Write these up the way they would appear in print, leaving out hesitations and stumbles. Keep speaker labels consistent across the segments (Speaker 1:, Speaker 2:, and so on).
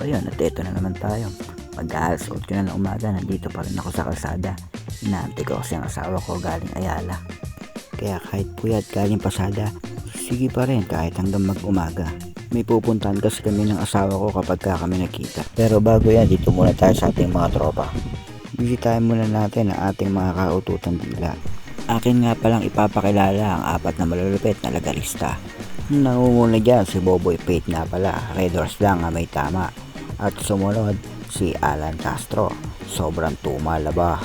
Speaker 1: ayun, at eto na naman tayo. Mag-aalas 8 na ng umaga, nandito pa rin ako sa kalsada. Inaantay ko kasi ang asawa ko galing Ayala. Kaya kahit puyat galing pasada, sige pa rin kahit hanggang mag-umaga. May pupuntahan kasi kami ng asawa ko kapag kami nakita. Pero bago yan, dito muna tayo sa ating mga tropa. Bisitahin muna natin ang ating mga kaututang dila. Akin nga palang ipapakilala ang 4 na malulupit na lagarista. Nangunguna dyan si Boboy Pate nga pala, Red Horse lang ang may tama. At sumunod si Alan Castro, sobrang tumalaba.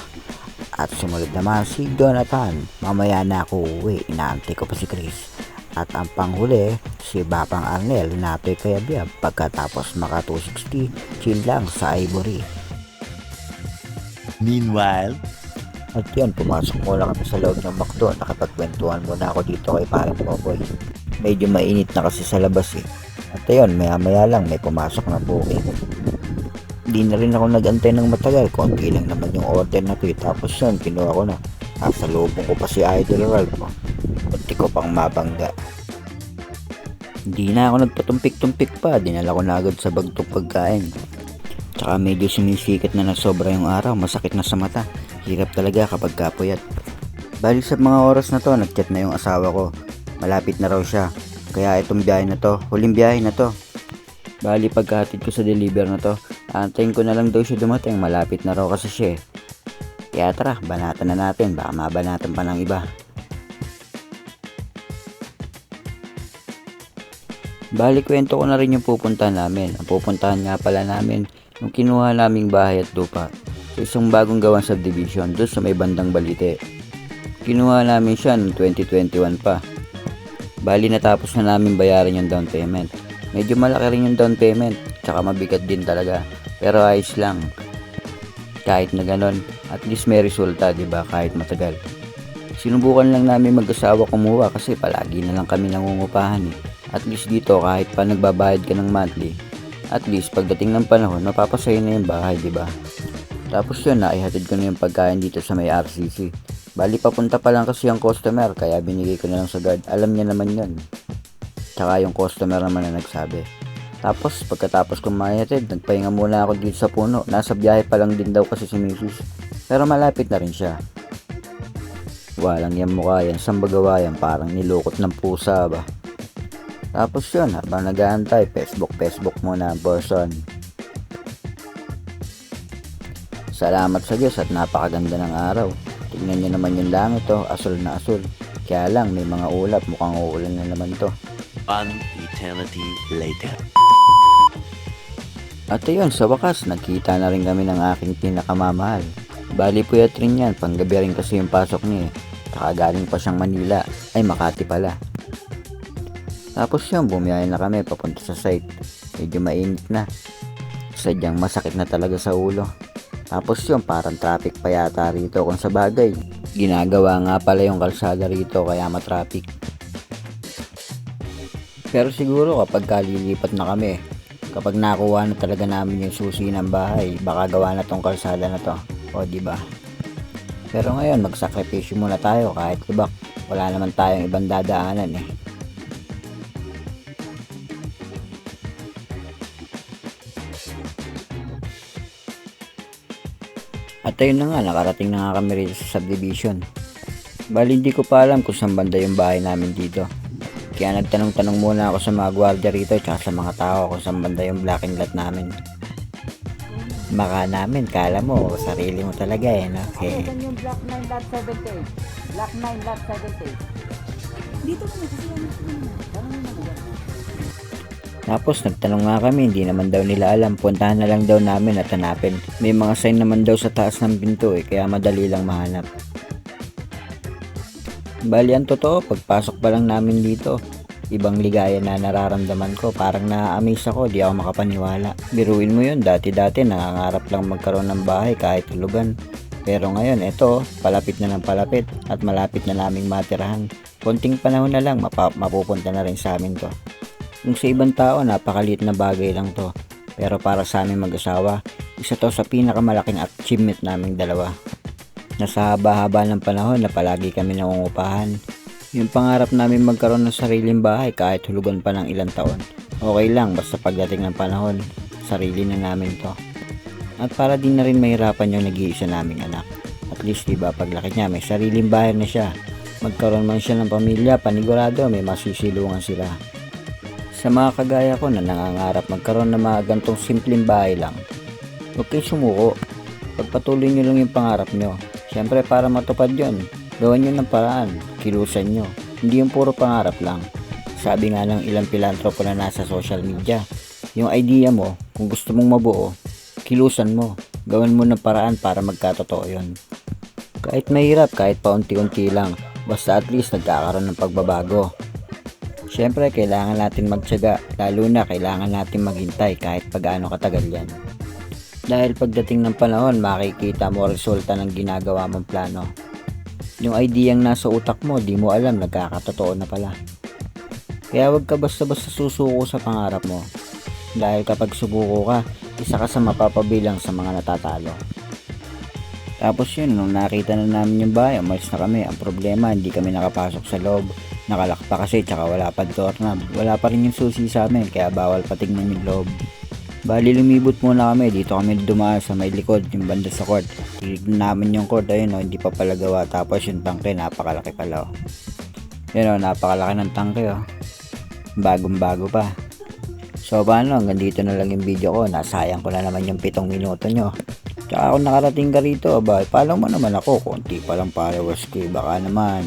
Speaker 1: At sumunod naman si Jonathan, mamaya na ako uwi, inaantay ko pa si Chris. At ang panghuli, si Bapang Arnel, natoy kaya biya pagkatapos maka 260, chill lang sa Ivory.
Speaker 2: Meanwhile,
Speaker 1: At yan, pumasok muna kami sa loob ng McDo, nakapagkwentuhan muna ako dito kay parang Boboy. Medyo mainit na kasi sa labas eh. At ayun, maya maya lang may pumasok na booking. Di na rin ako nag-antay ng matagal, konti lang naman yung order na to eh. Tapos yun, kinuha ko na. Nasa lubong ko pa si Idol Ralph ko. Kunti ko pang mabangga. Hindi na ako nagpatumpik-tumpik pa, dinala ko na agad sa bagtong pagkain. Tsaka medyo sumisikat na sobra yung araw, masakit na sa mata. Hirap talaga kapag kapuyat. Bali sa mga oras na to, nagchat na yung asawa ko. Malapit na raw siya. Kaya itong biyahe na to, huling biyahe na to. Bali pagkahatid ko sa deliver na to, antayin ko na lang daw siya dumating, malapit na raw kasi siya eh. Kaya tara, banatan na natin, baka mabanatan pa ng iba. Bali kwento ko na rin yung pupuntahan namin. Ang pupuntahan nga pala namin, yung kinuha naming bahay at lupa. Sa isang bagong gawang subdivision, doon sa may bandang Balite. Kinuha namin siya noong 2021 pa. Bali natapos na namin bayaran yung down payment. Medyo malaki rin yung down payment, tsaka mabigat din talaga. Pero ayos lang. Kahit na ganon, at least may resulta, diba? Kahit matagal. Sinubukan lang namin mag-asawa kumuha kasi palagi na lang kami nangungupahan eh. At least dito kahit pa nagbabayad ka ng monthly, at least pagdating ng panahon mapapasayo na yung bahay, diba? Tapos yun, naihatid ko na yung pagkain dito sa may RCC. Bali papunta pa lang kasi yung customer, kaya binigay ko na lang sa guard. Alam niya naman yun. Tsaka yung customer naman na nagsabi. Tapos pagkatapos kong maihatid, nagpahinga muna ako dito sa puno. Nasa biyahe pa lang din daw kasi si Mrs. Pero malapit na rin siya. Walang yan mukha yan, sambagawa yan, parang nilukot ng pusa ba. Tapos yun, habang nag-aantay, Facebook muna ang person. Salamat sa Diyos at napakaganda ng araw. Tingnan nyo naman yung langit to, asul na asul. Kaya lang may mga ulap, mukhang uulan na naman to.
Speaker 2: one eternity later.
Speaker 1: At ayun, sa wakas, nagkita na rin kami ng aking pinakamamahal. Bali puyat rin yan, panggabi rin kasi yung pasok niya eh. Kakagaling pa siyang Manila, ay Makati pala. Tapos yun, bumiyahe na kami papunta sa site. Medyo mainit na. Sadyang masakit na talaga sa ulo. Tapos yun, parang traffic pa yata rito kung sa bagay. Ginagawa nga pala yung kalsada rito kaya matraffic. Pero siguro kapag kalilipat na kami, kapag nakuha na talaga namin yung susi ng bahay, baka gawa na tong kalsada na to. O diba? Pero ngayon, magsakripisyo muna tayo kahit libak. Wala naman tayong ibang dadaanan eh. At ayun na nga, nakarating na nga kami rito sa subdivision. Bali hindi ko pa alam kung saan banda yung bahay namin dito. Kaya nagtanong-tanong muna ako sa mga gwardiya rito at sa mga tao kung saan banda yung blocking lot namin. Baka namin, kala mo, sarili mo talaga eh, no? Okay.
Speaker 3: Yan yung block 9 lot 78. Block 9 lot 78. Dito mo na kasi yan. Parang yung magulat mo.
Speaker 1: Tapos nagtanong nga kami, hindi naman daw nila alam, puntahan na lang daw namin at hanapin. May mga sign naman daw sa taas ng pinto eh, kaya madali lang mahanap. Bali ang totoo, pagpasok pa lang namin dito, ibang ligaya na nararamdaman ko, parang na-amaze ako, di ako makapaniwala. Biruin mo yun, dati-dati nangangarap lang magkaroon ng bahay kahit tulugan. Pero ngayon, eto, palapit na ng palapit at malapit na naming matirahan. Konting panahon na lang, mapupunta na rin sa amin to. Kung sa ibang tao, napakaliit na bagay lang to. Pero para sa aming mag-asawa, isa to sa pinakamalaking achievement naming dalawa. Nasa haba-haba ng panahon na palagi kami nangungupahan. Yung pangarap namin magkaroon ng sariling bahay kahit hulugan pa ng ilang taon. Okay lang basta pagdating ng panahon. sarili na namin to. At para din na rin mahirapan yung nag-iisa naming anak. At least diba paglaki niya may sariling bahay na siya. Magkaroon man siya ng pamilya, panigurado may masusilungan sila. Sa mga kagaya ko na nangangarap magkaroon ng mga gantong simpleng bahay lang, huwag kayo sumuko. Pagpatuloy nyo lang yung pangarap nyo. Siyempre para matupad yon, gawan nyo ng paraan, kilusan nyo. Hindi yung puro pangarap lang. Sabi nga ng ilang pilantropo na nasa social media, yung idea mo, kung gusto mong mabuo, kilusan mo. Gawan mo ng paraan para magkatotoo yun. Kahit mahirap, kahit paunti-unti lang, basta at least nagkakaroon ng pagbabago. Siyempre, kailangan natin magtiyaga, lalo na kailangan natin maghintay kahit pagaano katagal yan. Dahil pagdating ng panahon, makikita mo resulta ng ginagawa mong plano. Yung ideyang nasa utak mo, di mo alam, nagkakatotoo na pala. Kaya wag ka basta-basta susuko sa pangarap mo. Dahil kapag subuko ka, isa ka sa mapapabilang sa mga natatalo. Tapos yun, nung nakita na namin yung bahay, umalis na kami. Ang problema, hindi kami nakapasok sa loob. Nakalak pa kasi, tsaka wala pa doorknob. Wala pa rin yung susi sa amin, kaya bawal patignan yung loob. Bali lumibot muna kami, dito kami dumaan sa may likod, yung banda sa court. Tinignan namin yung court, ayun o, hindi pa pala gawa. Tapos yung tangke, napakalaki pala o. Yun o, napakalaki ng tangke o. Bagong bago pa. So paano, hanggang dito na lang yung video ko. Nasayang ko na naman yung 7 minuto nyo. Tsaka kung nakarating ka rito, follow mo naman ako. Konti pa lang followers ko, baka naman